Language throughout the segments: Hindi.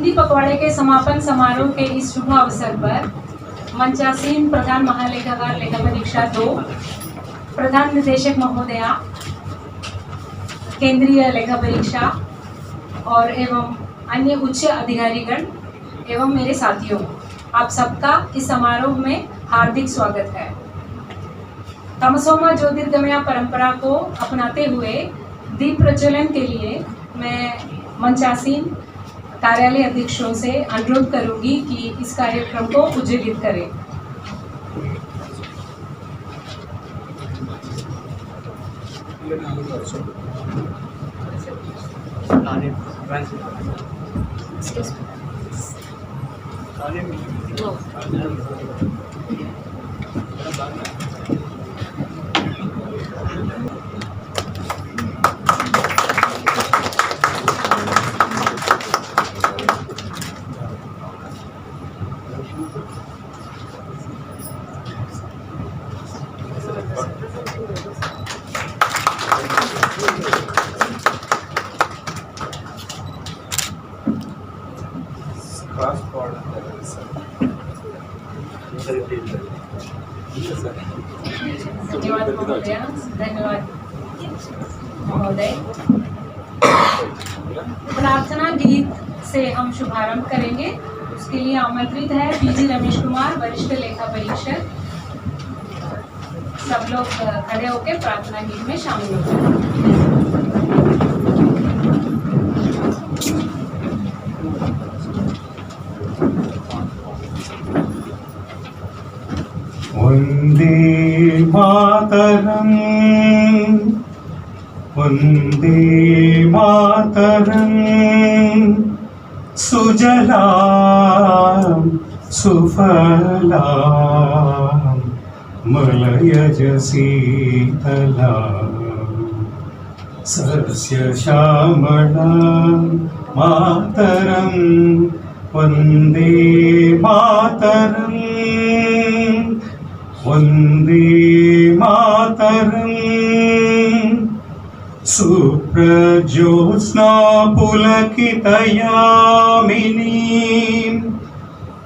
हिंदी पखवाड़े के समापन समारोह के इस शुभ अवसर पर मंचासीन प्रधान महालेखाकार लेखा परीक्षा 2, प्रधान निदेशक महोदया, केंद्रीय लेखा परीक्षा और एवं अन्य उच्च अधिकारीगण एवं मेरे साथियों, आप सबका इस समारोह में हार्दिक स्वागत है। तमसोमा ज्योतिर्गमय परंपरा को अपनाते हुए दीप प्रज्वलन के लिए मैं मंचासीन कार्यालय अध्यक्षों से अनुरोध करूंगी कि इस कार्यक्रम को उज्जीवित करें। धन्यवाद महोदय, धन्यवाद महोदय। प्रार्थना गीत से हम शुभारंभ करेंगे। उसके लिए आमंत्रित है पीजी रमेश कुमार, वरिष्ठ लेखा परीक्षक। सब लोग खड़े होकर प्रार्थना गीत में शामिल हो जाए। वंदे मातरम, वंदे मातरम, सुजलां सुफलां मलयज शीतलां सस्य श्यामलां मातरं वंदे मातरं, वंदे मातरं। सुप्रज्योत्स्ना पुलकितयामिनीं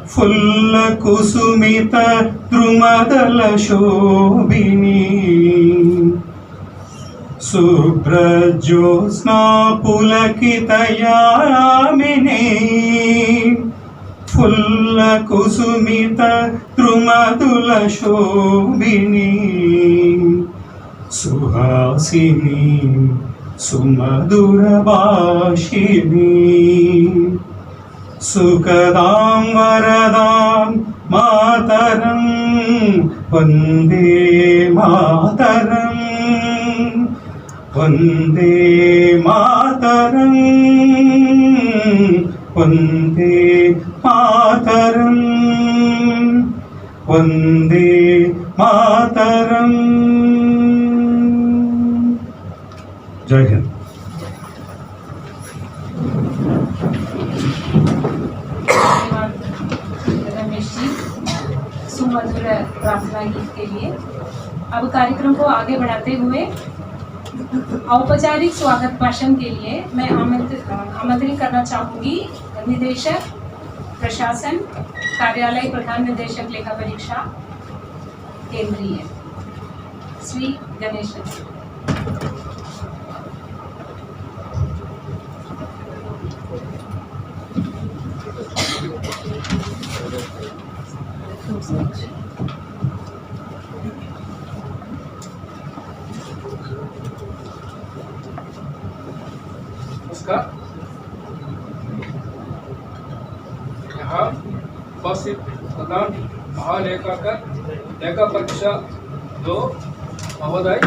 फुल्लकुसुमित द्रुमदलशोभिनीं, सुप्रज्योत्स्ना पुलकितयामिनीं फुल्लकुसुमित द्रुमदलशोभिनीं, सुहासिनीं सुमधुरभाषिणीं, सुखदां वरदां मातरं वन्दे मातरं, वन्दे मातरं, वन्दे मातरं, वन्दे मातरं। जय हिंद। रमेश जी, सुमधुर प्रार्थना गीत के लिए। अब कार्यक्रम को आगे बढ़ाते हुए औपचारिक स्वागत भाषण के लिए मैं आमंत्रित करना चाहूँगी निदेशक प्रशासन कार्यालय, प्रधान निदेशक लेखा परीक्षा केंद्रीय, श्री गणेशन। नमस्कार। यहाँ उपस्थित प्रधान महालेखाकार लेखा परीक्षा 2 महोदय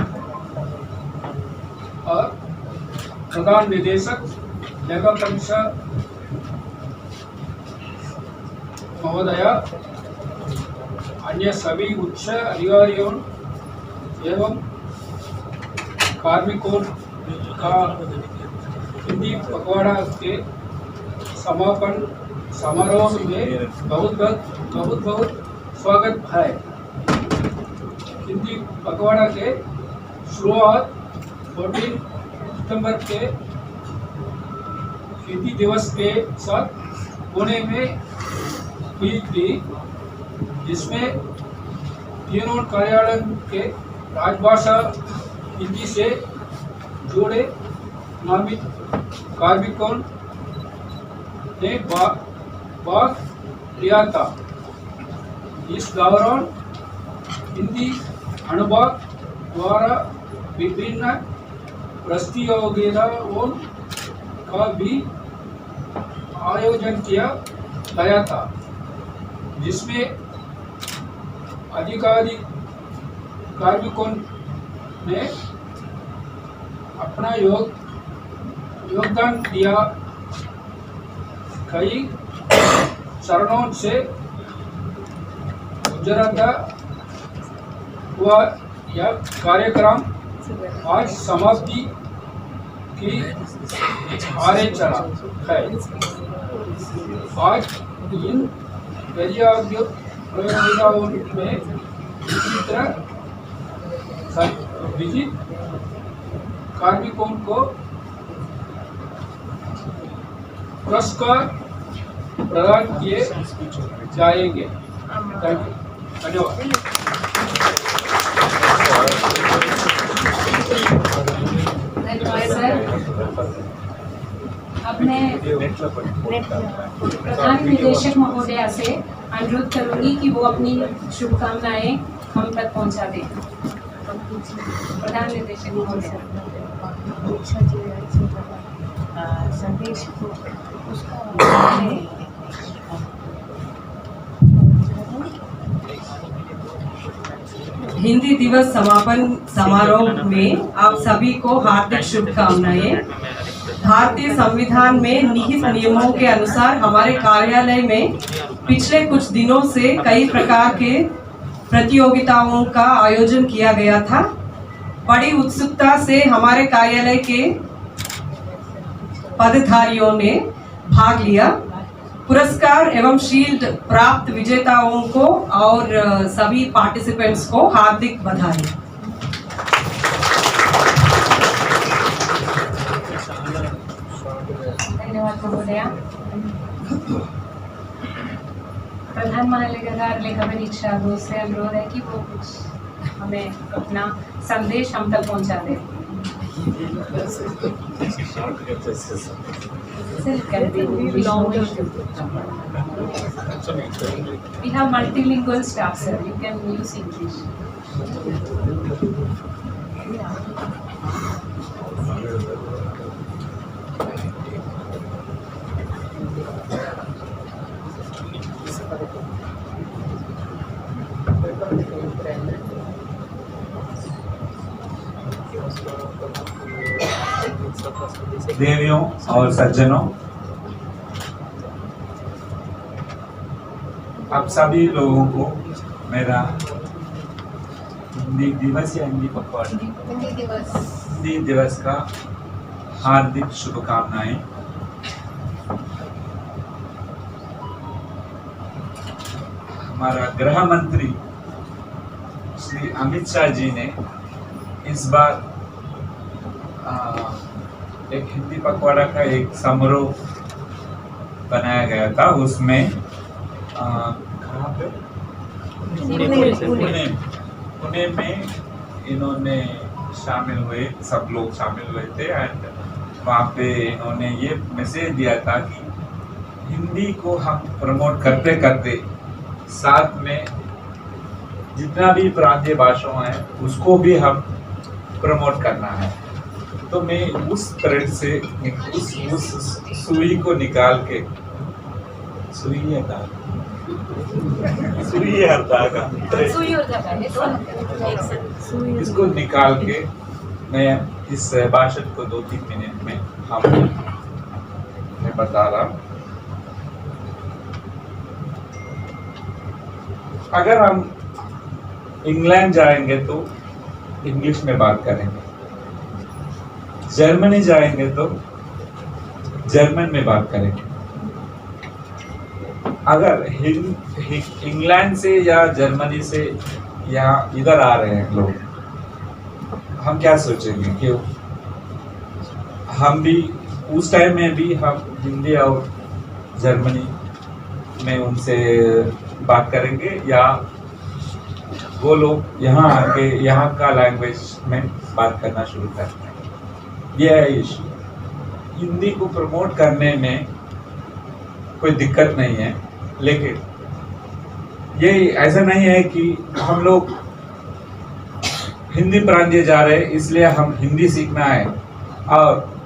और प्रधान निदेशक लेखा परीक्षा महोदया, अन्य सभी उच्च अधिकारियों एवं कार्मिकों का हिंदी पखवाड़ा के समापन समारोह में बहुत बहुत स्वागत है। हिंदी पखवाड़ा के शुरुआत 14 सितंबर के हिंदी दिवस के साथ पुणे में हुई थी, जिसमें तीनों कार्यालय के राजभाषा हिंदी से जुड़े नामित कार्मिकों ने भाग लिया था। इस दौरान हिंदी अनुभाग द्वारा विभिन्न प्रतियोगिताओं का भी आयोजन किया गया था, जिसमें अधिकारी कार्मिकों ने अपना योगदान दिया। कई चरणों से गुजरता हुआ यह कार्यक्रम आज समाप्ति की आरे चला है। आज इन प्रतियोगिताओं में विजित कार्मिकों को पुरस्कार प्रदान किए जाएंगे। धन्यवाद। धन्यवाद सर। अब मैं प्रधान निदेशक महोदया से अनुरोध करूंगी कि वो अपनी शुभकामनाएं हम तक पहुंचा दें। प्रधान निदेशक महोदया। संदेश को उसका हिंदी दिवस समापन समारोह में आप सभी को हार्दिक शुभकामनाएं। भारतीय संविधान में निहित नियमों के अनुसार हमारे कार्यालय में पिछले कुछ दिनों से कई प्रकार के प्रतियोगिताओं का आयोजन किया गया था। बड़ी उत्सुकता से हमारे कार्यालय के पदधारियों ने भाग लिया। पुरस्कार एवं शील्ड प्राप्त विजेताओं को और सभी पार्टिसिपेंट्स को हार्दिक बधाई। धन्यवाद महोदया। प्रधान महालेखाकार लेखा परीक्षा दो से अनुरोध है कि वो कुछ हमें अपना संदेश हम तक पहुंचा दे। We have multilingual staff, sir. You can use English. देवियों और सज्जनों, आप सभी लोगों को मेरा हिंदी दिवस या हिंदी पखवाड़ा हिंदी दिवस का हार्दिक शुभकामनाएं। हमारा गृह मंत्री श्री अमित शाह जी ने इस बार एक हिंदी पखवाड़ा का एक समारोह बनाया गया था। उसमें कहाँ पे? पुणे में इन्होंने शामिल हुए, सब लोग शामिल हुए थे एंड वहाँ पे इन्होंने ये मैसेज दिया था कि हिंदी को हम प्रमोट करते करते साथ में जितना भी प्रांतीय भाषाएं हैं उसको भी हम प्रमोट करना है। तो मैं उस तरह से उस सुई को निकाल के सुई है धागा इसको निकाल के मैं इस भाषण को 2-3 मिनट में मैं बता रहा हूँ। अगर हम इंग्लैंड जाएंगे तो इंग्लिश में बात करेंगे, जर्मनी जाएंगे तो जर्मन में बात करेंगे। अगर इंग्लैंड से या जर्मनी से या इधर आ रहे हैं लोग, हम क्या सोचेंगे कि हम भी उस टाइम में भी हम हिंदी और जर्मनी में उनसे बात करेंगे या वो लोग यहाँ आके यहाँ का लैंग्वेज में बात करना शुरू करते हैं। ये है इशू। हिंदी को प्रमोट करने में कोई दिक्कत नहीं है, लेकिन ये ऐसा नहीं है कि हम लोग हिंदी प्रांतीय जा रहे हैं इसलिए हम हिंदी सीखना है, और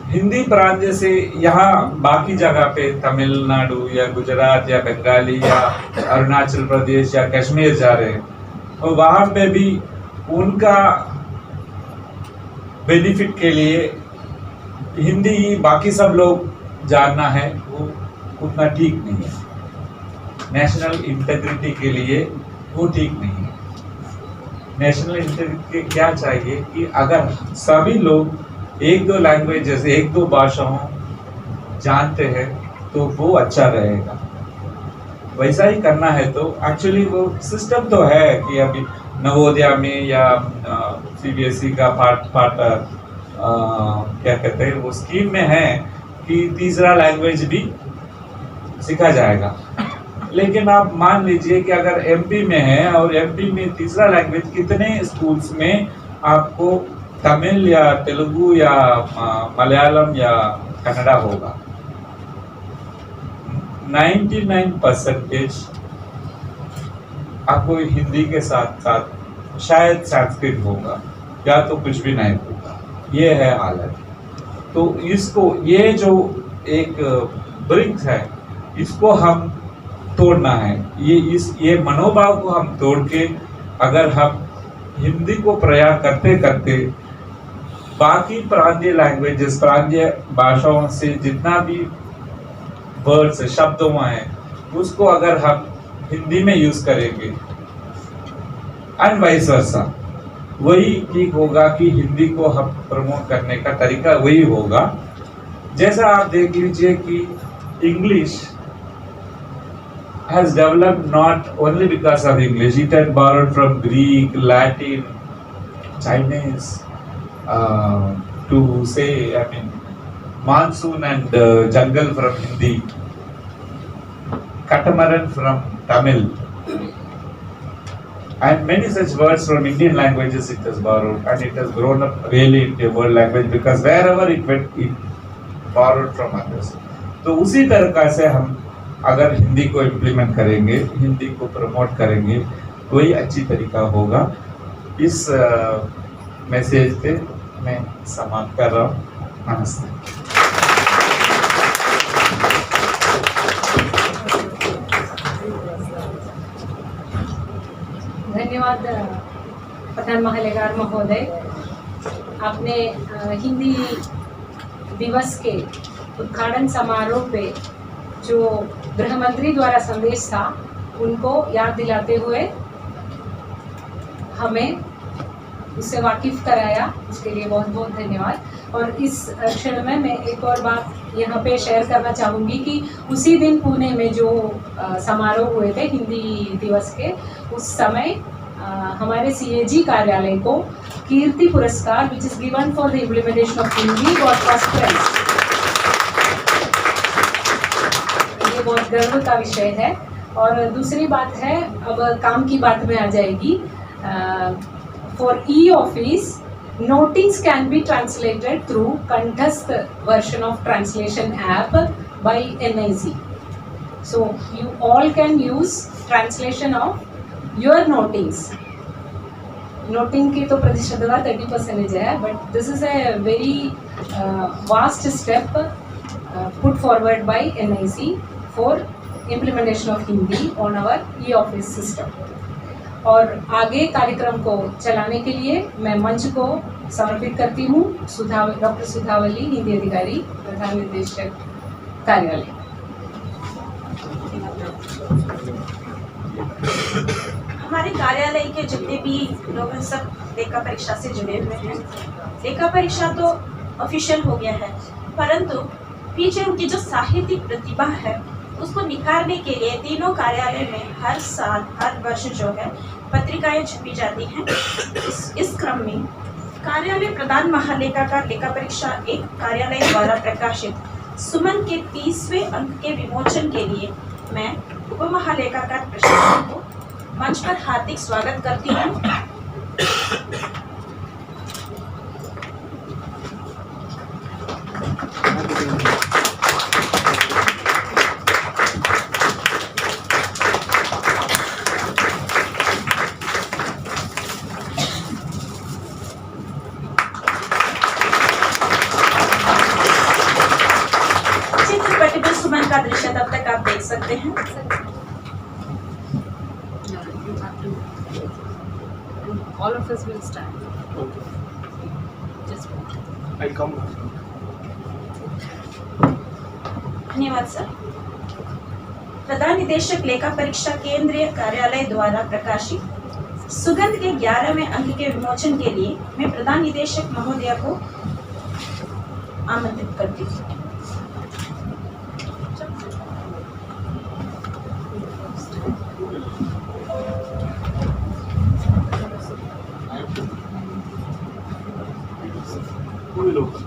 हिंदी प्रांतीय से यहाँ बाकी जगह पे तमिलनाडु या गुजरात या बंगाली या अरुणाचल प्रदेश या कश्मीर जा रहे हैं, और वहाँ पे भी उनका बेनिफिट के लिए हिंदी बाकी सब लोग जानना है, वो उतना ठीक नहीं है। नेशनल इंटीग्रिटी के लिए वो ठीक नहीं है। नेशनल इंटीग्रिटी क्या चाहिए कि अगर सभी लोग एक दो लैंग्वेजेस, एक दो भाषाओं जानते हैं तो वो अच्छा रहेगा। वैसा ही करना है तो एक्चुअली वो सिस्टम तो है कि अभी नवोदया में या सीबीएसई का पार्ट क्या कहते हैं वो स्कीम में है कि तीसरा लैंग्वेज भी सीखा जाएगा। लेकिन आप मान लीजिए कि अगर एमपी में है और एमपी में तीसरा लैंग्वेज कितने स्कूल्स में आपको तमिल या तेलुगु या मलयालम या कन्नड़ा होगा। 99% आपको हिंदी के साथ साथ शायद संस्कृत होगा या तो कुछ भी नहीं होगा। ये है हालत। तो इसको ये जो एक ब्रिक्स है इसको हम तोड़ना है। ये मनोभाव को हम तोड़ के अगर हम हिंदी को प्रयास करते करते बाकी प्रांतीय लैंग्वेजेस, प्रांतीय भाषाओं से जितना भी वर्ड्स शब्दों हैं उसको अगर हम हिंदी में यूज करेंगे एंड वाइस वर्सा, वही ठीक होगा कि हिंदी को हम प्रमोट करने का तरीका वही होगा। जैसा आप देख लीजिए कि English has developed not only because of English, it had borrowed from Greek, Latin, Chinese, to say, I mean, monsoon and jungle from Hindi, catamaran from Tamil, and many such words from Indian languages it has borrowed, and it has grown up really into a world language because wherever it went, it borrowed from others. तो उसी तरह से हम अगर हिंदी को इम्प्लीमेंट करेंगे, हिंदी को प्रमोट करेंगे, वही अच्छी तरीका होगा। इस मैसेज पे मैं समाप्त कर रहा हूँ। नमस्ते। धन्यवाद प्रधान महालेखागार महोदय। आपने हिंदी दिवस के उद्घाटन समारोह पे जो गृह मंत्री द्वारा संदेश था उनको याद दिलाते हुए हमें उससे वाकिफ कराया, उसके लिए बहुत बहुत धन्यवाद। और इस क्षण में मैं एक और बात यहाँ पे शेयर करना चाहूँगी कि उसी दिन पुणे में जो समारोह हुए थे हिंदी दिवस के, उस समय हमारे CAG कार्यालय को कीर्ति पुरस्कार which is given for the implementation of Hindi got first prize. ये बहुत गर्व का विषय है। और दूसरी बात है, अब काम की बात में आ जाएगी। For e-office, notings can be translated through Kanthasth version of translation app by NIC. So you all can use translation of your notings. Noting की तो प्रतिशतता 30% है, but this is a very vast step put forward by NIC for implementation of Hindi on our e-office system. और आगे कार्यक्रम को चलाने के लिए मैं मंच को समर्पित करती हूँ डॉक्टर सुधावली, हिंदी अधिकारी, प्रधान निदेशक कार्यालय। हमारे कार्यालय के जितने भी लोग हैं सब लेखा परीक्षा से जुड़े हुए हैं। लेखा परीक्षा तो ऑफिशियल हो गया है, परंतु पीछे उनकी जो साहित्यिक प्रतिभा है उसको निखारने के लिए तीनों कार्यालय में हर साल हर वर्ष जो है पत्रिकाएं छपी जाती हैं। इस क्रम में कार्यालय प्रधान महालेखाकार लेखा परीक्षा एक कार्यालय द्वारा प्रकाशित सुमन के 30वें अंक के विमोचन के लिए मैं उप महालेखाकार प्रशासन को मंच पर हार्दिक स्वागत करती हूँ। चित्रपट में सुमन का दृश्य तब तक आप देख सकते हैं। All of us will stand. Just I'll come. धन्यवाद सर। प्रधान निदेशक लेखा परीक्षा केंद्रीय कार्यालय द्वारा प्रकाशित सुगंध के 11वें अंक के विमोचन के लिए मैं प्रधान निदेशक महोदया को आमंत्रित करती हूँ। Who will open?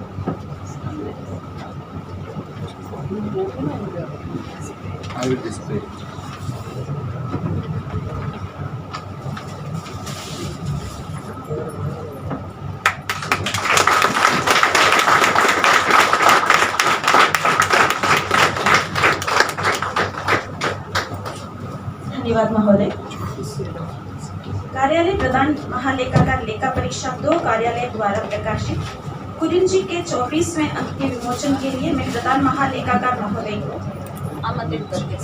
I will display. धन्यवाद महोदय। कार्यालय प्रधान महालेखाकार लेखा परीक्षा 2 कार्यालय द्वारा प्रकाशित कुरिंजी के 24वें अंक के विमोचन के लिए मैं प्रधान महालेखाकार महोदय को आमंत्रित करती हूँ।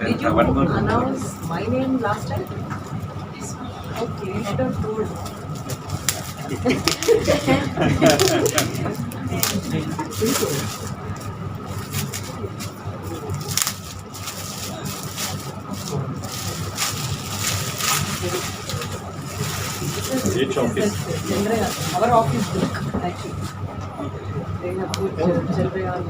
Did you announce my name last time? Okay, I don't told. Which office? Our office book actually. They have put Chandrayaan.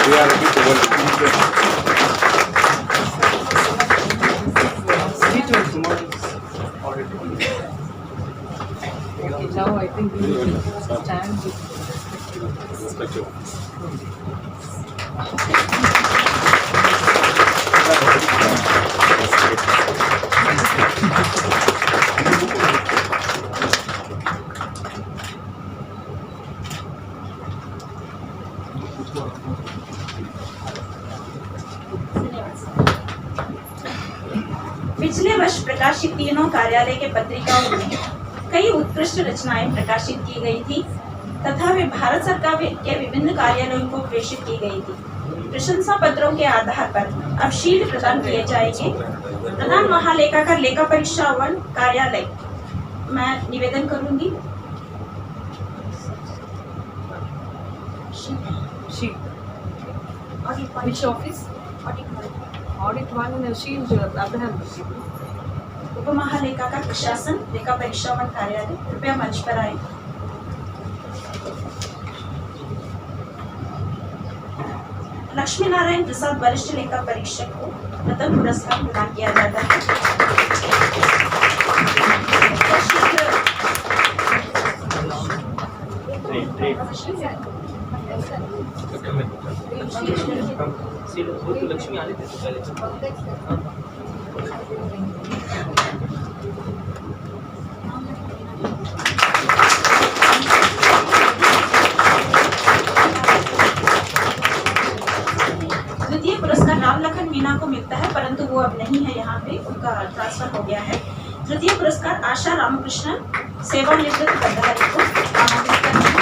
We are a bit over. Okay, now I think we will stand with पिछले वर्ष प्रकाशित तीनों कार्यालय के पत्रिकाओं में कई उत्कृष्ट रचनाएं प्रकाशित की गई थी तथा वे भारत सरकार के विभिन्न कार्यालयों को प्रेषित की गई थी। प्रशंसा पत्रों के आधार पर अब शील्ड प्रदान किए जाएंगे। प्रधान महालेखाकार लेखा परीक्षा 1 कार्यालय मैं निवेदन करूंगी। she. Which office? Audit one shield Abraham. उप महालेखाकार प्रशासन लेखा परीक्षा 1 कार्यालय कृपया मंच पर आए। लक्ष्मी नारायण प्रसाद वरिष्ठ लेखा परीक्षक को प्रथम पुरस्कार प्रदान किया जाता है। लक्ष्मी आने थे पहले। द्वितीय पुरस्कार राम लखन मीना को मिलता है परंतु वो अब नहीं है यहाँ पे, उनका ट्रांसफर हो गया है। तृतीय पुरस्कार आशा रामकृष्णन सेवानिवृत्त अधिकारी को आमंत्रित करते हैं।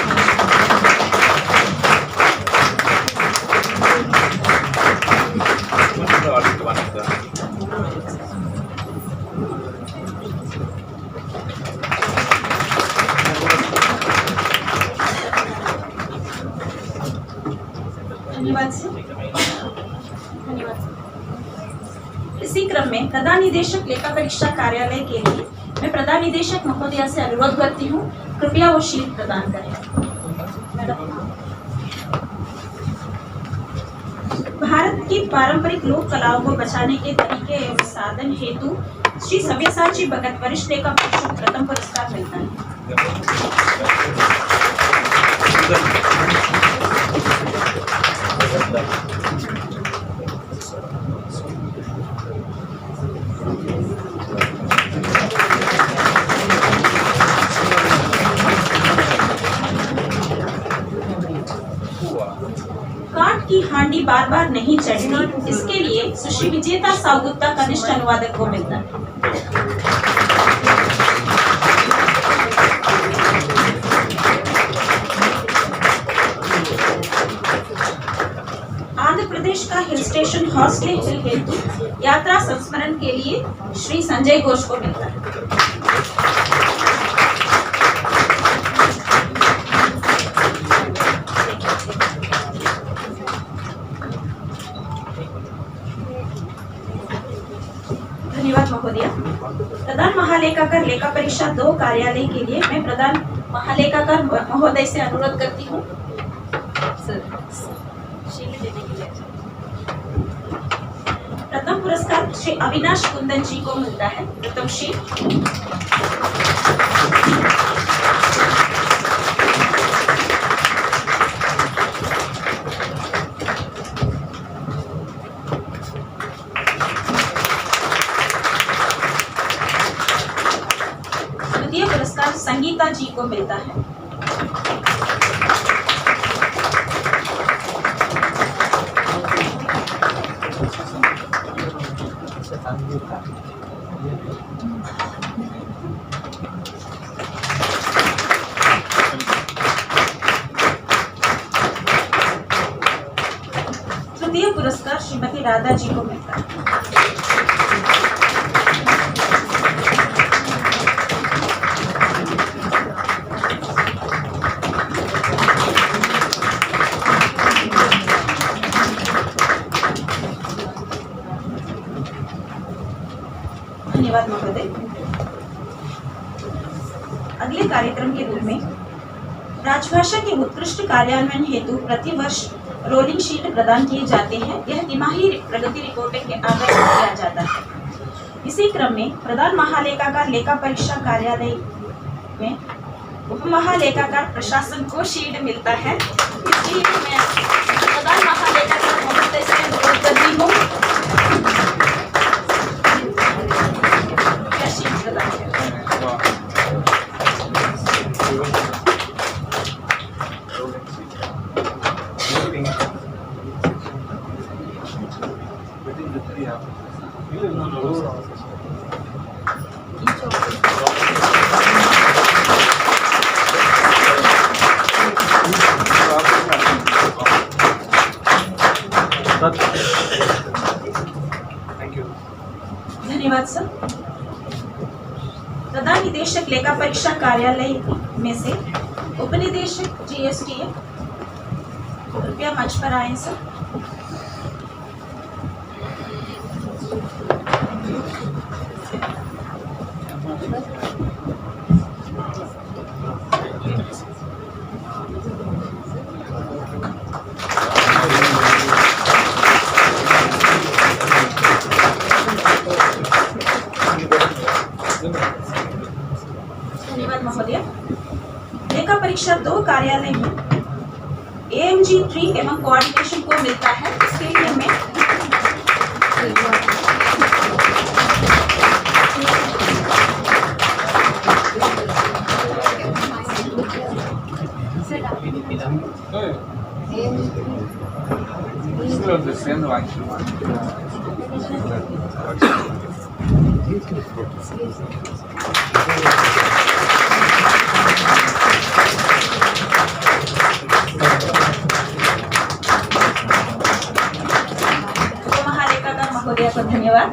धन्यवाद सर। इसी क्रम में प्रधान निदेशक लेखा परीक्षा कार्यालय के लिए मैं प्रधान निदेशक महोदया से अनुरोध करती हूँ, कृपया वो शील्ड प्रदान करें। भारत की पारंपरिक लोक कलाओं को बचाने के तरीके एवं साधन हेतु श्री सव्यसाची भगत वरिष्ठ लेखा परीक्षक प्रथम पुरस्कार मिलता है। काठ की हांडी बार बार नहीं चढ़ती, इसके लिए सुश्री विजेता साउगुप्ता कनिष्ठ अनुवादक को मिलता है। आंध्र प्रदेश का हिल स्टेशन हॉर्सले हिल हेतु यात्रा संस्मरण के लिए श्री संजय घोष को मिलता है। धन्यवाद महोदय। प्रधान महालेखाकार लेखा परीक्षा 2 कार्यालय के लिए मैं प्रधान महालेखाकार महोदय से अनुरोध करती हूँ शील्ड देने के लिए। प्रथम पुरस्कार श्री अविनाश कुंदन जी को मिलता है। प्रथम शील्ड। द्वितीय पुरस्कार संगीता जी को मिलता है। तृतीय पुरस्कार श्रीमती राधा जी को मिलता है। धन्यवाद महोदय। अगले कार्यक्रम के रूप में राजभाषा के उत्कृष्ट कार्यान्वयन हेतु प्रतिवर्ष रोलिंग शील्ड प्रदान किए जाते हैं। यह तिमाही प्रगति रिपोर्टिंग के आधार पर किया जाता है। इसी क्रम में प्रधान महालेखाकार लेखा परीक्षा कार्यालय में उप महालेखाकार प्रशासन को शील्ड मिलता है। इसलिए मैं प्रधान महालेखाकार महोदय से अनुरोध करती हूँ क्या शील्ड प्रदान करें। धन्यवाद सर। प्रधान निदेशक लेखा परीक्षा कार्यालय में से उपनिदेशक जीएसटी कृपया मंच पर आए सर। धन्यवाद महोदय। लेखा परीक्षा 2 कार्यालय में AMG 3 एवं कोऑर्डिनेशन को मिलता है। इसके लिए मैं महालेखाकार महोदय को धन्यवाद।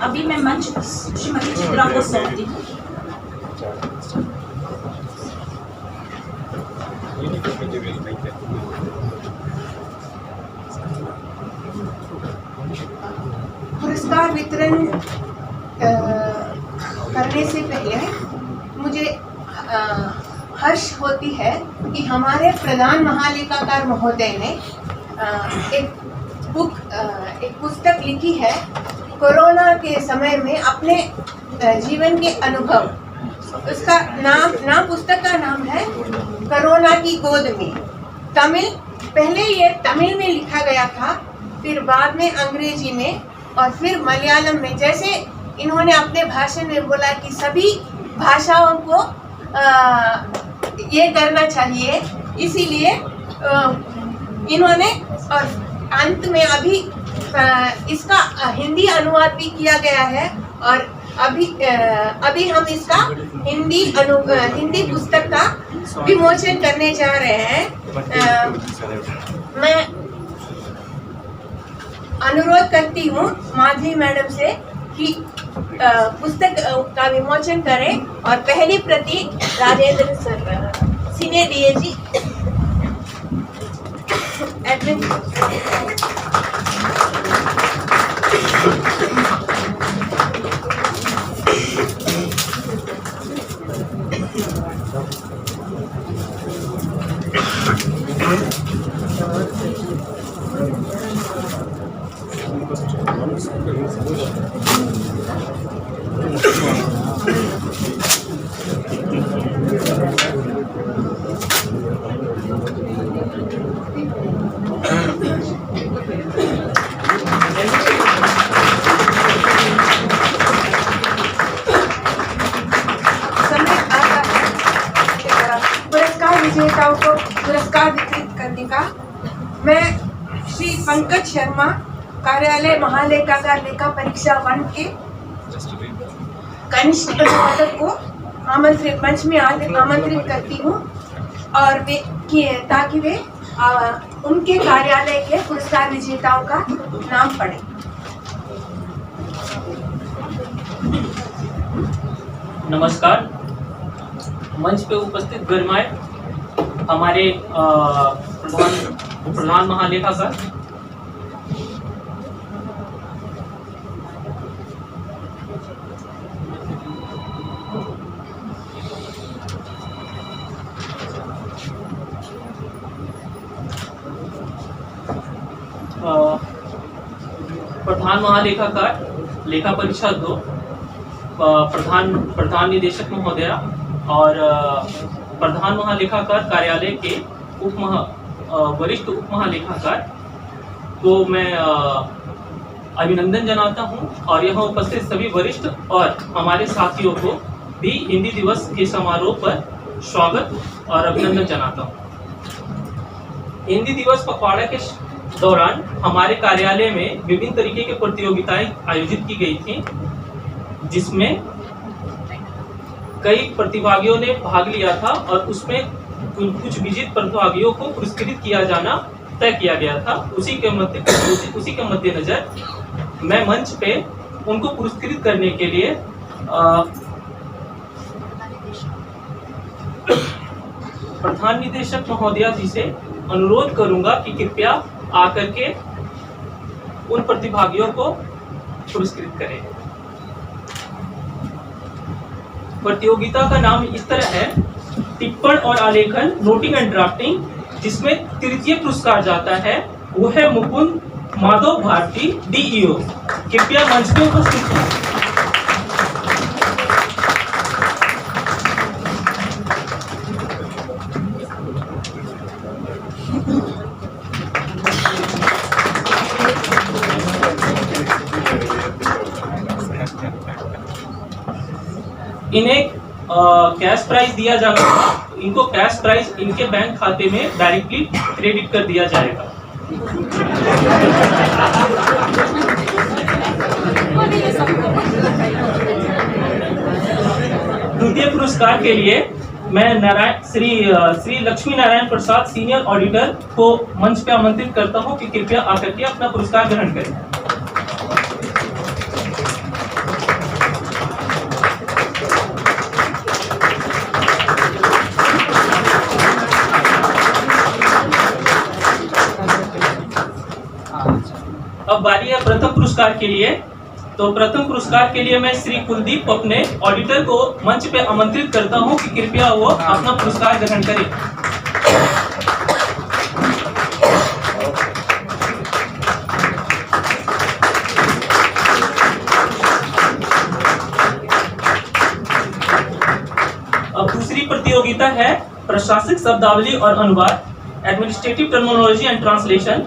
अभी मैं मंच श्रीमती चित्रा को सौंपती हूँ। पुरस्कार वितरण करने से पहले मुझे हर्ष होती है कि हमारे प्रधान महालेखाकार महोदय ने एक पुस्तक लिखी है कोरोना के समय में अपने जीवन के अनुभव। उसका नाम पुस्तक का नाम है कोरोना की गोद में। पहले ये तमिल में लिखा गया था, फिर बाद में अंग्रेजी में और फिर मलयालम में। जैसे इन्होंने अपने भाषण में बोला कि सभी भाषाओं को ये करना चाहिए, इसीलिए इन्होंने और अंत में अभी इसका हिंदी अनुवाद भी किया गया है और अभी हम इसका हिंदी पुस्तक का विमोचन करने जा रहे हैं। मैं अनुरोध करती हूँ माधवी मैडम से कि पुस्तक का विमोचन करें और पहली प्रति Rajendra sir, senior DAG admin. विजेताओं को पुरस्कार वितरित करने का मैं श्री पंकज शर्मा, कार्यालय महालेखाकार लेखा परीक्षा 1 के कनिष्ठ प्रबंधक को मंच में आमंत्रित करती हूँ और ताकि वे उनके कार्यालय के पुरस्कार विजेताओं का नाम पढ़ें। नमस्कार। मंच पे उपस्थित गणमान्य हमारे प्रधान महालेखाकार, प्रधान महालेखाकार लेखा परीक्षा 2, प्रधान निदेशक महोदया और प्रधान महालेखाकार कार्यालय के वरिष्ठ उप महालेखाकार को मैं अभिनंदन जनाता हूं और यहाँ उपस्थित सभी वरिष्ठ और हमारे साथियों को भी हिंदी दिवस के समारोह पर स्वागत और अभिनंदन जनाता हूं। हिंदी दिवस पखवाड़ा के दौरान हमारे कार्यालय में विभिन्न तरीके की प्रतियोगिताएं आयोजित की गई थी, जिसमें कई प्रतिभागियों ने भाग लिया था और उसमें कुछ विजेता प्रतिभागियों को पुरस्कृत किया जाना तय किया गया था। उसी के मद्देनजर मैं मंच पे उनको पुरस्कृत करने के लिए प्रधान निदेशक महोदया जी से अनुरोध करूंगा कि कृपया आकर के उन प्रतिभागियों को पुरस्कृत करें। प्रतियोगिता का नाम इस तरह है, टिप्पण और आलेखन नोटिंग एंड ड्राफ्टिंग, जिसमें तृतीय पुरस्कार जाता है वो है मुकुंद माधव भारती डीईओ। कृपया मंच पे उपस्थित हों। इन्हें कैश प्राइज दिया जाएगा। इनको कैश प्राइज इनके बैंक खाते में डायरेक्टली क्रेडिट कर दिया जाएगा। द्वितीय पुरस्कार के लिए मैं श्री लक्ष्मी नारायण प्रसाद सीनियर ऑडिटर को मंच पे आमंत्रित करता हूं कि कृपया आकर के अपना पुरस्कार ग्रहण करें। अब बारी है प्रथम पुरस्कार के लिए। तो प्रथम पुरस्कार के लिए मैं श्री कुलदीप अपने ऑडिटर को मंच पे आमंत्रित करता हूं कि कृपया वो अपना पुरस्कार ग्रहण करें। अब दूसरी प्रतियोगिता है प्रशासनिक शब्दावली और अनुवाद, एडमिनिस्ट्रेटिव टर्मिनोलॉजी एंड ट्रांसलेशन,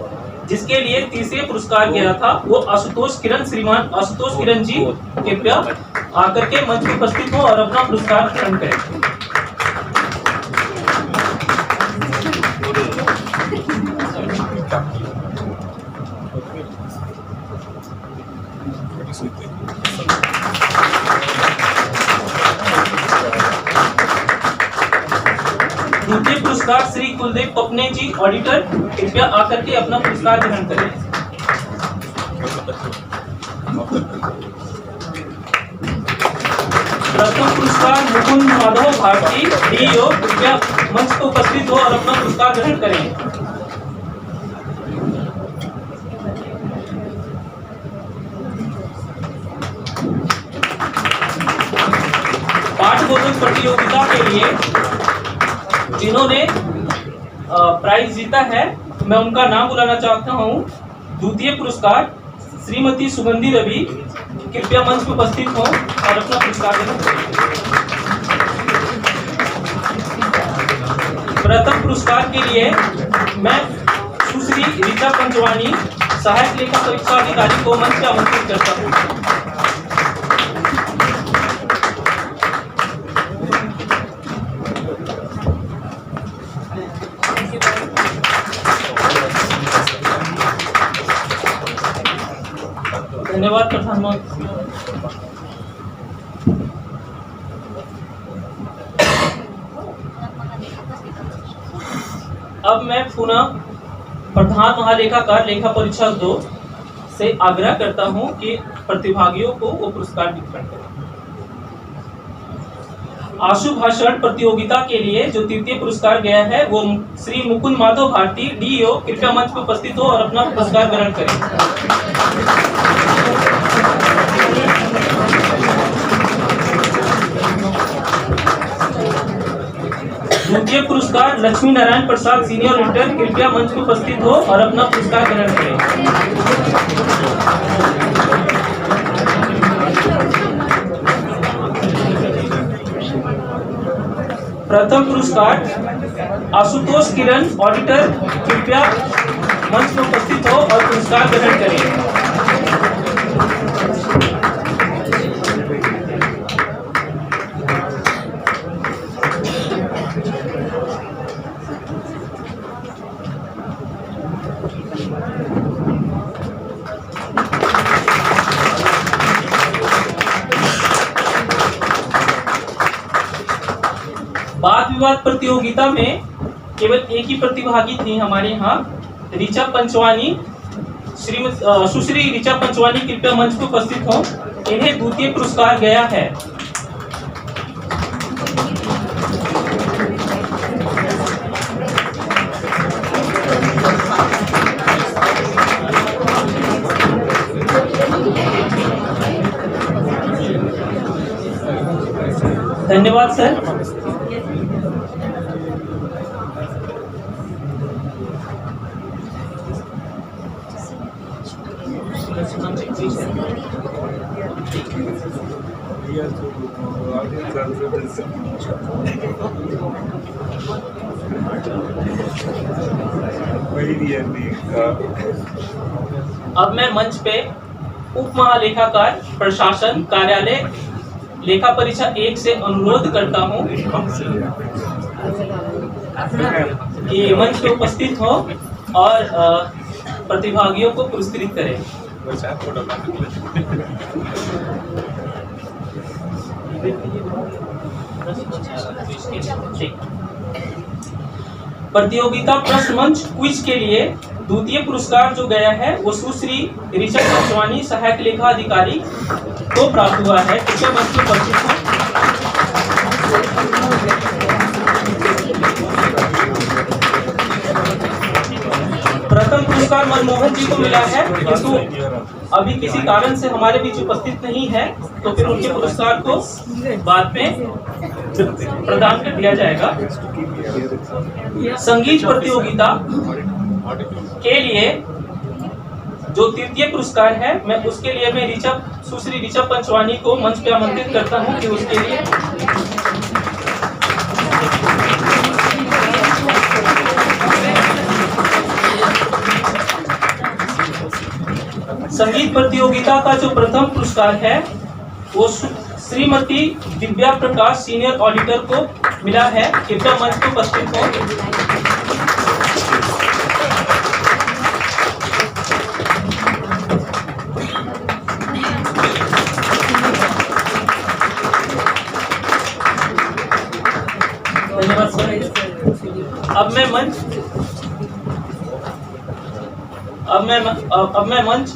जिसके लिए तीसरे पुरस्कार गया था वो आशुतोष किरण, श्रीमान आशुतोष किरण जी कृपया आकर के मंच में उपस्थित हो और अपना पुरस्कार ग्रहण करें। द्वितीय पुरस्कार श्री कुलदीप पपने जी ऑडिटर कृपया आकर के अपना पुरस्कार ग्रहण करें। प्रथम पुरस्कार मुकुंद माधव भारती डीईओ कृपया मंच पर उपस्थित हो और अपना पुरस्कार ग्रहण करें। पाठबोधन प्रतियोगिता के लिए जिन्होंने प्राइज जीता है मैं उनका नाम बुलाना चाहता हूं। द्वितीय पुरस्कार श्रीमती सुगंधी रवि कृपया मंच पर उपस्थित हो और अपना पुरस्कार ग्रहण करें। प्रथम पुरस्कार के लिए मैं सुश्री रीता पंचवानी सहायक लेखा परीक्षा अधिकारी को मंच पर आमंत्रित करता हूं। धन्यवाद प्रधानमंत्री। अब मैं पुनः प्रधान महालेखाकार लेखा परीक्षा 2 से आग्रह करता हूं कि प्रतिभागियों को वो पुरस्कार वितरण करें। आशु भाषण प्रतियोगिता के लिए जो तृतीय पुरस्कार गया है वो श्री मुकुंद माधव भारती डीईओ कृपया मंच पर उपस्थित हो और अपना पुरस्कार ग्रहण करें। द्वितीय पुरस्कार लक्ष्मी नारायण प्रसाद सीनियर इंटर कृपया मंच पर उपस्थित हो और अपना पुरस्कार ग्रहण करें। प्रथम पुरस्कार आशुतोष किरण ऑडिटर कृपया मंच पर उपस्थित हो और पुरस्कार ग्रहण करें। वाद विवाद प्रतियोगिता में केवल एक ही प्रतिभागी थी हमारे यहाँ ऋचा पंचवानी, सुश्री ऋचा पंचवानी कृपया मंच पर उपस्थित हो। इन्हें द्वितीय पुरस्कार गया है। धन्यवाद सर। अब मैं मंच पे उप महालेखाकार प्रशासन कार्यालय लेखा परीक्षा 1 से अनुरोध करता हूं कि मंच पे उपस्थित हो और प्रतिभागियों को पुरस्कृत करें। प्रतियोगिता प्रश्न मंच क्विज के लिए द्वितीय पुरस्कार जो गया है वो सुश्री ऋचा पंचवानी सहायक लेखा अधिकारी को प्राप्त हुआ है। कृपया मंच पर उपस्थित हो। प्रथम पुरस्कार मनमोहन जी को मिला है, किंतु अभी किसी कारण से हमारे बीच उपस्थित नहीं है, तो फिर उनके पुरस्कार को बाद में प्रदान कर दिया जाएगा। संगीत प्रतियोगिता के लिए जो तृतीय पुरस्कार है, मैं उसके लिए सुश्री ऋचा पंचवानी को मंच पे आमंत्रित करता हूं कि उसके लिए संगीत प्रतियोगिता का जो प्रथम पुरस्कार है वो श्रीमती दिव्या प्रकाश सीनियर ऑडिटर को मिला है। कृपया मंच पर उपस्थित हो। धन्यवाद सर। अब मैं मंच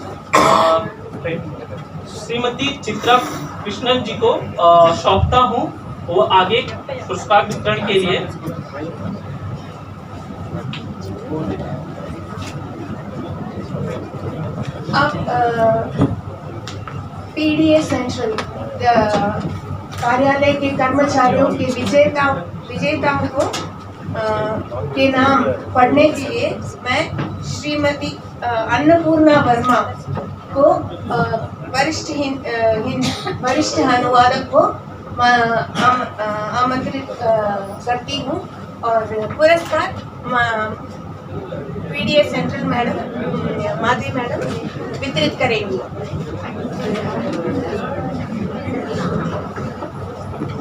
श्रीमती चित्रा कृष्णन जी को सौंपता हूँ, वो आगे पुरस्कार वितरण के लिए। अब पीडीए सेंट्रल कार्यालय के कर्मचारियों के विजेताओं को के नाम पढ़ने के लिए मैं श्रीमती अन्नपूर्णा वर्मा को वरिष्ठ अनुवादक को आमंत्रित करती हूँ और पुरस्कार PDA central madam Madhavi madam वितरित करेंगी।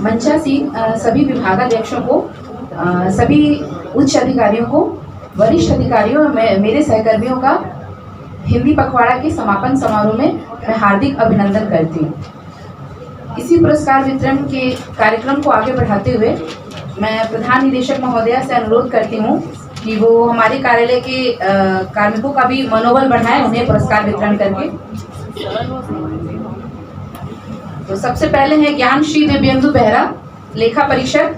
मंचासीन सभी विभागाध्यक्षों को, सभी उच्च अधिकारियों को, वरिष्ठ अधिकारियों और मेरे सहकर्मियों का हिंदी पखवाड़ा के समापन समारोह में मैं हार्दिक अभिनंदन करती हूँ। इसी पुरस्कार वितरण के कार्यक्रम को आगे बढ़ाते हुए मैं प्रधान निदेशक महोदया से अनुरोध करती हूँ कि वो हमारे कार्यालय के कार्मिकों का भी मनोबल बढ़ाएं, उन्हें पुरस्कार वितरण करके। तो सबसे पहले है ज्ञान श्री दिव्येंदु बेहरा, लेखा परीक्षक।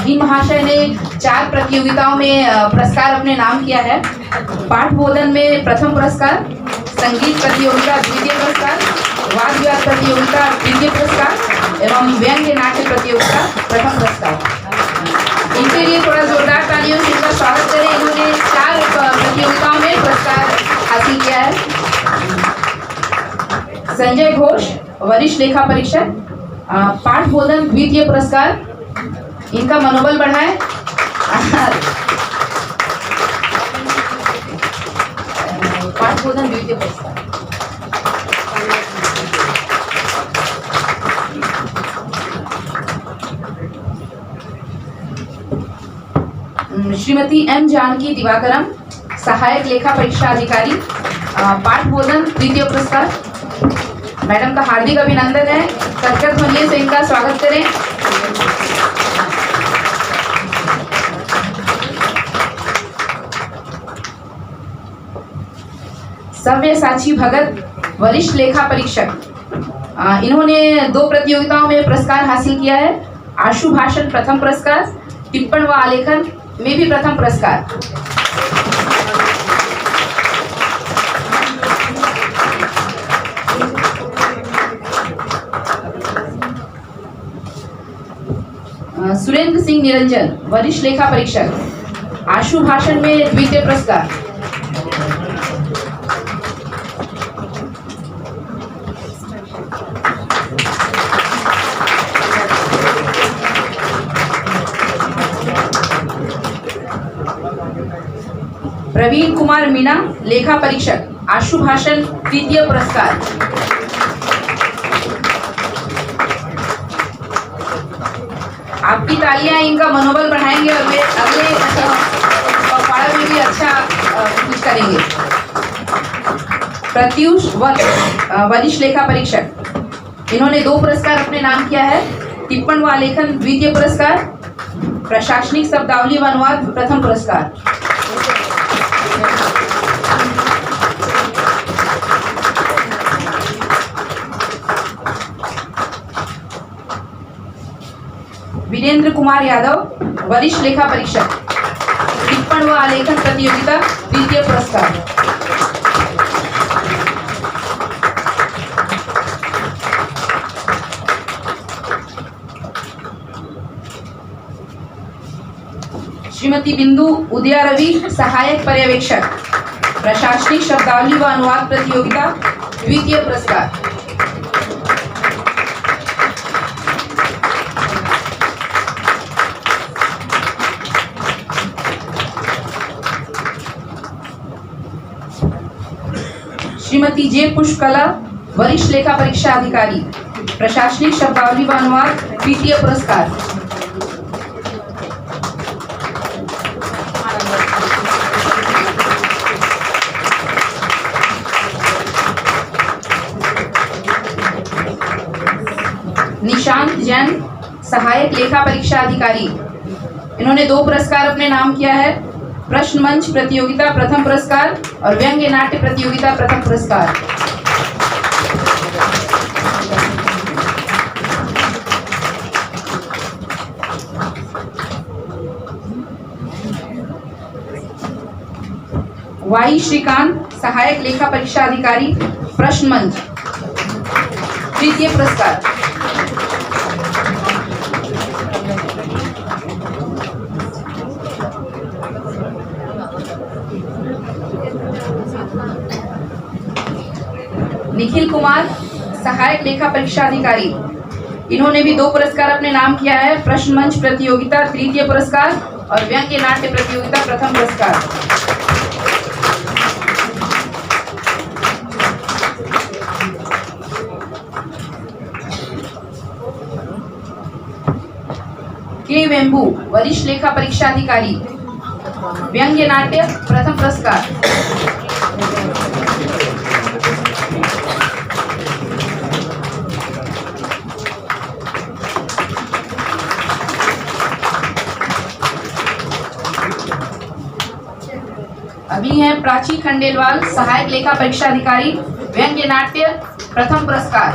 ही महाशय ने 4 प्रतियोगिताओं में पुरस्कार अपने नाम किया है। पाठ बोधन में प्रथम पुरस्कार, संगीत प्रतियोगिता द्वितीय पुरस्कार, वाद विवाद प्रतियोगिता द्वितीय पुरस्कार एवं व्यंग्य नाट्य प्रतियोगिता प्रथम पुरस्कार। इनके लिए थोड़ा जोरदार तालियों से इनका स्वागत करें। इन्होंने 4 प्रतियोगिताओं में पुरस्कार हासिल किया है। संजय घोष, वरिष्ठ लेखा परीक्षक, पाठ बोधन द्वितीय पुरस्कार। इनका मनोबल बढ़ाएं। पाठ बोधन द्वितीय पुरस्कार। श्रीमती एम जानकी दिवाकरम, सहायक लेखा परीक्षा अधिकारी, पाठ बोधन द्वितीय पुरस्कार। मैडम का हार्दिक अभिनंदन है। करकट ध्वनि से इनका स्वागत करें। सव्यसाची भगत, वरिष्ठ लेखा परीक्षक। इन्होंने 2 प्रतियोगिताओं में पुरस्कार हासिल किया है। आशु भाषण प्रथम पुरस्कार, टिप्पण व आलेखन में भी प्रथम पुरस्कार। सुरेंद्र सिंह निरंजन, वरिष्ठ लेखा परीक्षक, आशु भाषण में द्वितीय पुरस्कार। प्रवीण कुमार मीणा, लेखा परीक्षक, आशु भाषण तृतीय पुरस्कार। आपकी तालियां इनका मनोबल बढ़ाएंगे और वे अगले पखवाड़े में भी अच्छा कुछ करेंगे। प्रत्युष वत्स, वरिष्ठ लेखा परीक्षक। इन्होंने 2 पुरस्कार अपने नाम किया है। टिप्पण व आलेखन द्वितीय पुरस्कार, प्रशासनिक शब्दावली व अनुवाद प्रथम पुरस्कार। वीरेंद्र कुमार यादव, वरिष्ठ लेखा परीक्षक, टिप्पण व आलेखन प्रतियोगिता तृतीय पुरस्कार। श्रीमती बिंदु उदया रवि, सहायक पर्यवेक्षक, प्रशासनिक शब्दावली व अनुवाद प्रतियोगिता, द्वितीय पुरस्कार। श्रीमती जे पुष्पकला, वरिष्ठ लेखा परीक्षा अधिकारी, प्रशासनिक शब्दावली व अनुवाद, द्वितीय पुरस्कार। निशांत जैन, सहायक लेखा परीक्षा अधिकारी, इन्होंने 2 पुरस्कार अपने नाम किया है। प्रश्न मंच प्रतियोगिता प्रथम पुरस्कार और व्यंग्य नाट्य प्रतियोगिता प्रथम पुरस्कार। वाई श्रीकांत, सहायक लेखा परीक्षा अधिकारी, प्रश्न मंच, तृतीय पुरस्कार। निखिल कुमार, सहायक लेखा परीक्षा अधिकारी, इन्होंने भी 2 पुरस्कार अपने नाम किया है। प्रश्न मंच प्रतियोगिता तृतीय पुरस्कार और व्यंग्य नाट्य प्रतियोगिता प्रथम पुरस्कार। के वेम्बू, वरिष्ठ लेखा परीक्षा अधिकारी, व्यंग्य नाट्य प्रथम पुरस्कार। अभी है प्राची खंडेलवाल, सहायक लेखा परीक्षा अधिकारी, व्यंग्य नाट्य प्रथम पुरस्कार।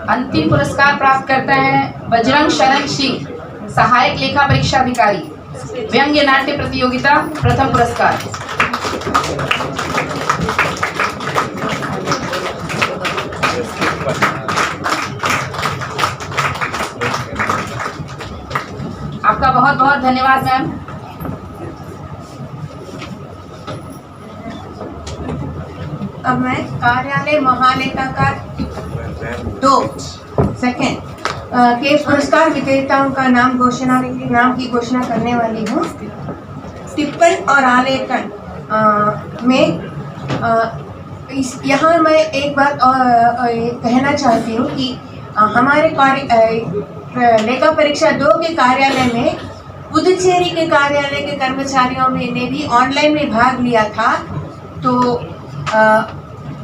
अंतिम पुरस्कार प्राप्त करते हैं बजरंग शरण सिंह, सहायक लेखा परीक्षा अधिकारी, व्यंग्य नाट्य प्रतियोगिता प्रथम पुरस्कार। आपका बहुत बहुत धन्यवाद मैम। अब मैं कार्यालय महालेखाकार 2 सेकेंड के पुरस्कार विजेताओं का नाम की घोषणा करने वाली हूँ। टिप्पण और आलेखन में यहाँ मैं एक बात कहना चाहती हूँ कि हमारे लेखा परीक्षा 2 के कार्यालय में पुदुचेरी के कार्यालय के कर्मचारियों ने भी ऑनलाइन में भाग लिया था, तो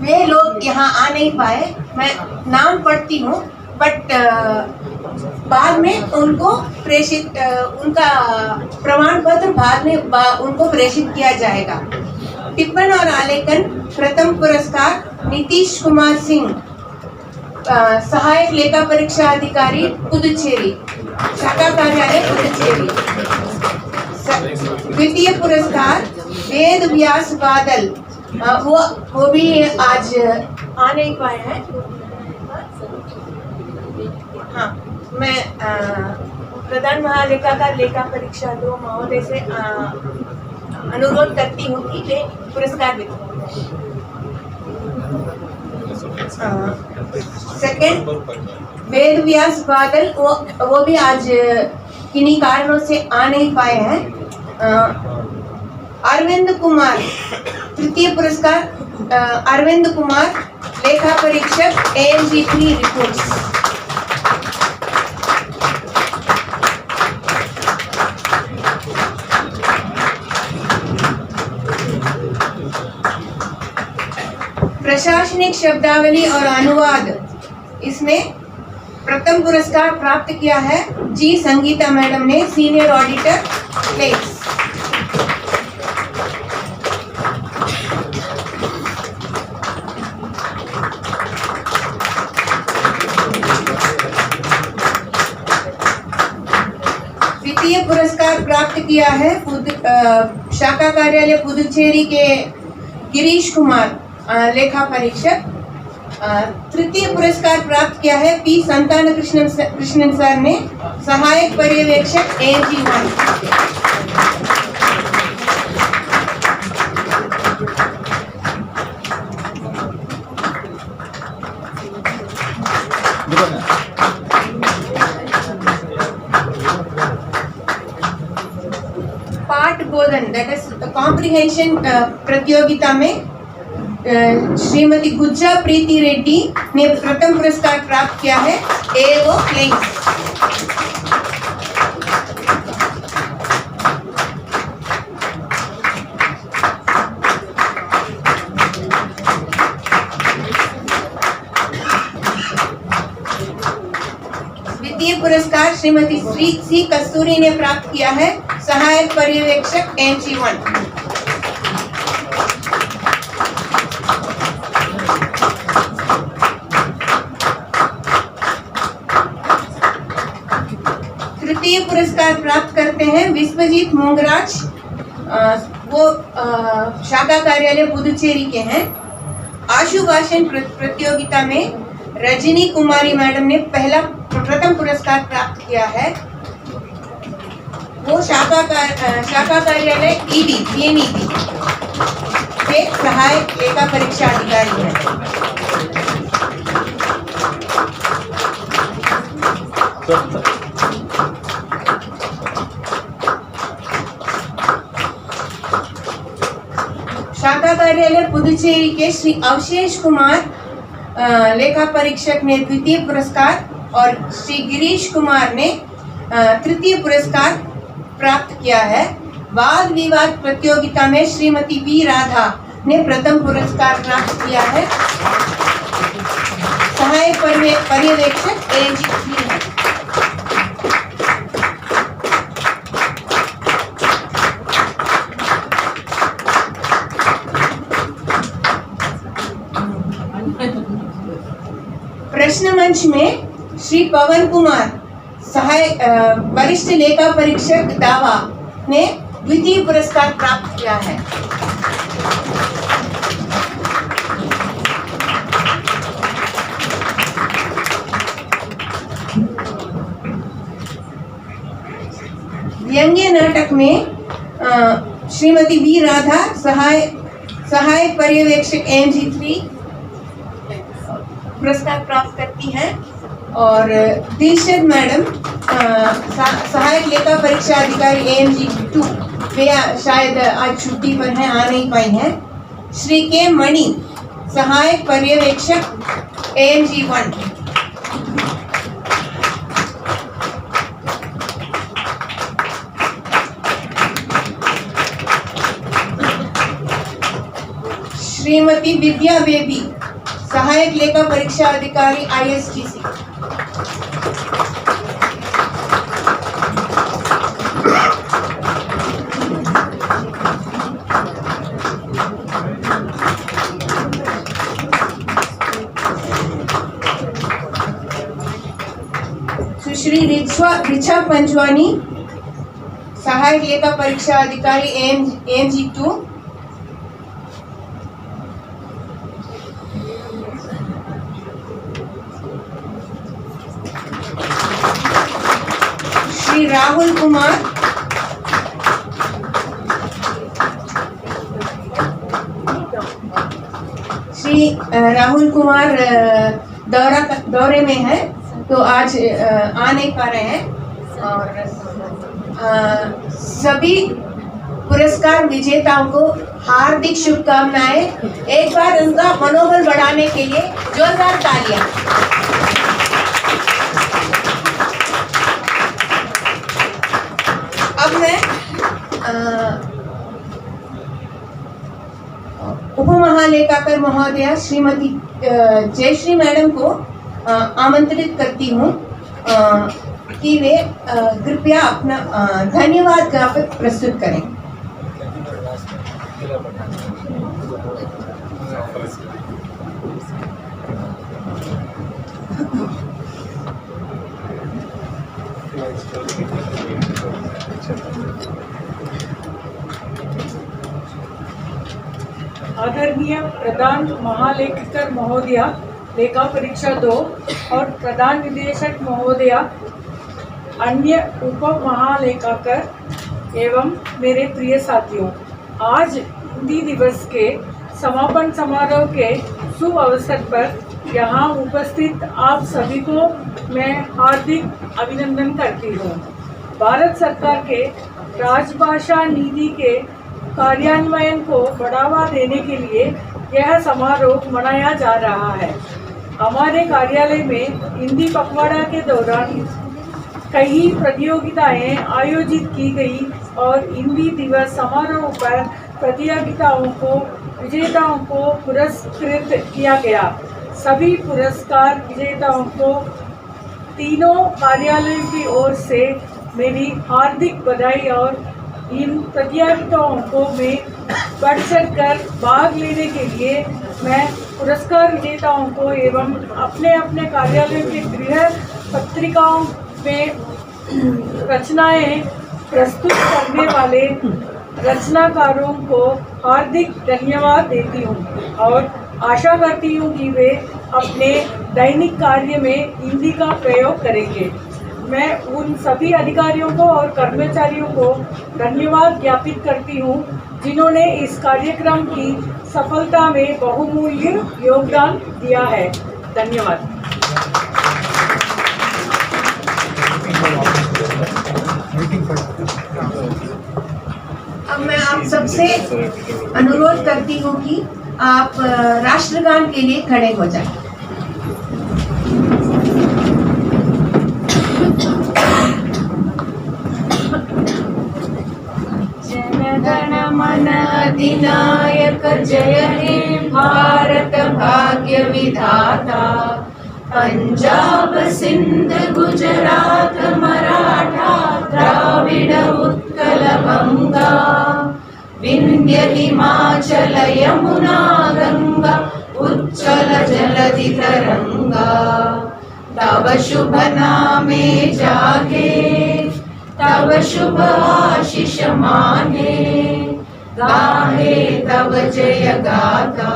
वे लोग यहाँ आ नहीं पाए। मैं नाम पढ़ती हूँ, बट बाद में उनको प्रेषित उनका प्रमाण पत्र बाद में उनको प्रेषित किया जाएगा। टिप्पण और आलेखन प्रथम पुरस्कार नीतीश कुमार सिंह, सहायक लेखा परीक्षा अधिकारी, पुदुचेरी, शाखा कार्यालय पुदुचेरी। द्वितीय पुरस्कार वेद व्यास बादल, वो भी आज आ नहीं पाए हैं। हाँ, मैं प्रधान महालेखाकार लेखा परीक्षा 2 महोदय से अनुरोध करती हूँ कि वे पुरस्कार वितरण। सेकेंड वेद व्यास बादल, वो भी आज किन्हीं कारणों से आ नहीं पाए हैं। अरविंद कुमार, तृतीय पुरस्कार अरविंद कुमार, लेखा परीक्षक, ANG3 रिपोर्ट्स। प्रशासनिक शब्दावली और अनुवाद, इसमें प्रथम पुरस्कार प्राप्त किया है जी संगीता मैडम ने, सीनियर ऑडिटर प्लेस। किया है शाखा कार्यालय पुदुचेरी के गिरीश कुमार लेखा परीक्षक। तृतीय पुरस्कार प्राप्त किया है पी संतान कृष्णन सर ने, सहायक पर्यवेक्षक ANG 1। पाठ बोधन दैट इज कॉम्प्रिहेंशन प्रतियोगिता में श्रीमती गुज्जा प्रीति रेड्डी ने प्रथम पुरस्कार प्राप्त किया है AO क्लेम्स। द्वितीय पुरस्कार श्रीमती श्री सी कस्तूरी ने प्राप्त किया है, सहायक पर्यवेक्षक ANG 1। तृतीय पुरस्कार प्राप्त करते हैं विश्वजीत मोंगराज, वो शाखा कार्यालय पुदुचेरी के हैं। आशु भाषण प्रतियोगिता में रजनी कुमारी मैडम ने प्रथम पुरस्कार प्राप्त किया है, वो शाखा कार्यालय PNEB के सहायक लेखा परीक्षा अधिकारी हैं। शाखा कार्यालय पुदुचेरी के श्री अवशेष कुमार लेखा परीक्षक ने द्वितीय पुरस्कार और श्री गिरीश कुमार ने तृतीय पुरस्कार प्राप्त किया है। वाद विवाद प्रतियोगिता में श्रीमती V राधा ने प्रथम पुरस्कार प्राप्त किया है, सहायक पर्यवेक्षक ANG 3 है। प्रश्न मंच में श्री पवन कुमार सहायक वरिष्ठ लेखा परीक्षक दावा ने द्वितीय पुरस्कार प्राप्त किया है। व्यंग्य नाटक में श्रीमती V राधा सहायक पर्यवेक्षक ANG 3 पुरस्कार प्राप्त करती हैं और दिलशद मैडम सहायक लेखा परीक्षा अधिकारी ANG 2 वे शायद आज छुट्टी पर हैं, आ नहीं पाई हैं। श्री के मणि सहायक पर्यवेक्षक ANG 1। श्रीमती विद्या बेबी सहायक लेखा परीक्षा अधिकारी ISTC। सुश्री रिचा पंजवानी सहायक लेखा परीक्षा अधिकारी ANG 2। श्री राहुल कुमार दौरे में है तो आज आ नहीं पा रहे हैं। और सभी पुरस्कार विजेताओं को हार्दिक शुभकामनाएं। एक बार उनका मनोबल बढ़ाने के लिए जोरदार तालियां। अब मैं उप महालेखाकार महोदया श्रीमती जयश्री मैडम को आमंत्रित करती हूँ कि वे कृपया अपना धन्यवाद ज्ञापन प्रस्तुत करें। आदरणीय प्रधान महालेखाकार महोदय लेखा परीक्षा 2 और प्रधान निदेशक महोदय, अन्य उप महालेखाकार एवं मेरे प्रिय साथियों, आज हिंदी दिवस के समापन समारोह के शुभ अवसर पर यहाँ उपस्थित आप सभी को मैं हार्दिक अभिनंदन करती हूँ। भारत सरकार के राजभाषा नीति के कार्यान्वयन को बढ़ावा देने के लिए यह समारोह मनाया जा रहा है। हमारे कार्यालय में हिंदी पखवाड़ा के दौरान कई प्रतियोगिताएं आयोजित की गई और हिंदी दिवस समारोह पर प्रतियोगिताओं को विजेताओं को पुरस्कृत किया गया। सभी पुरस्कार विजेताओं को तीनों कार्यालयों की ओर से मेरी हार्दिक बधाई और इन प्रतियोगिताओं को में बढ़ चढ़ कर भाग लेने के लिए मैं पुरस्कार विजेताओं को एवं अपने अपने कार्यालयों के गृह पत्रिकाओं में रचनाएं प्रस्तुत करने वाले रचनाकारों को हार्दिक धन्यवाद देती हूँ और आशा करती हूँ कि वे अपने दैनिक कार्य में हिंदी का प्रयोग करेंगे। मैं उन सभी अधिकारियों को और कर्मचारियों को धन्यवाद ज्ञापित करती हूँ जिन्होंने इस कार्यक्रम की सफलता में बहुमूल्य योगदान दिया है। धन्यवाद। अब मैं आप सबसे अनुरोध करती हूँ कि आप राष्ट्रगान के लिए खड़े हो जाएं। जनगण मन अधिनायक जय हे भारत भाग्य विधाता, पंजाब सिंध गुजरात मराठा द्राविड उत्कल बंगा, विंध्य हिमाचल यमुना गंगा उच्चल जलधि तरंगा, तव शुभ नामे जागे तव शुभ आशीष माने, गाहे तव जय गाथा,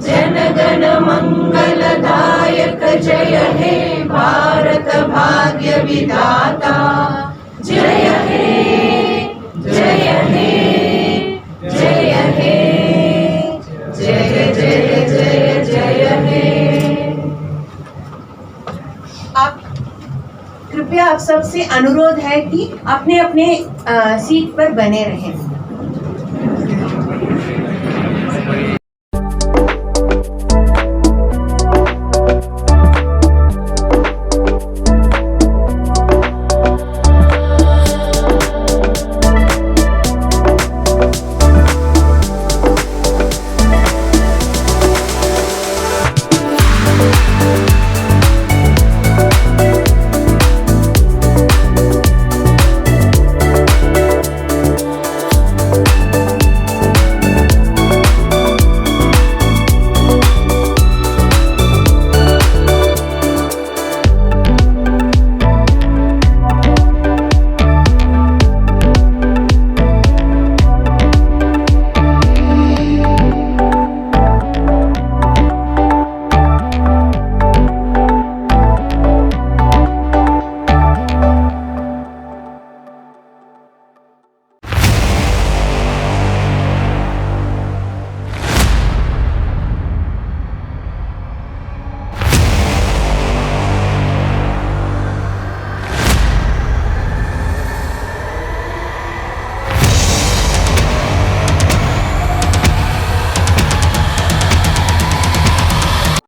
जनगण मंगलदायक जय हे भारत भाग्य विधाता, जय हे जय हे जय हे जय जय जय जय हे। आप कृपया आप सबसे अनुरोध है कि अपने अपने सीट पर बने रहें।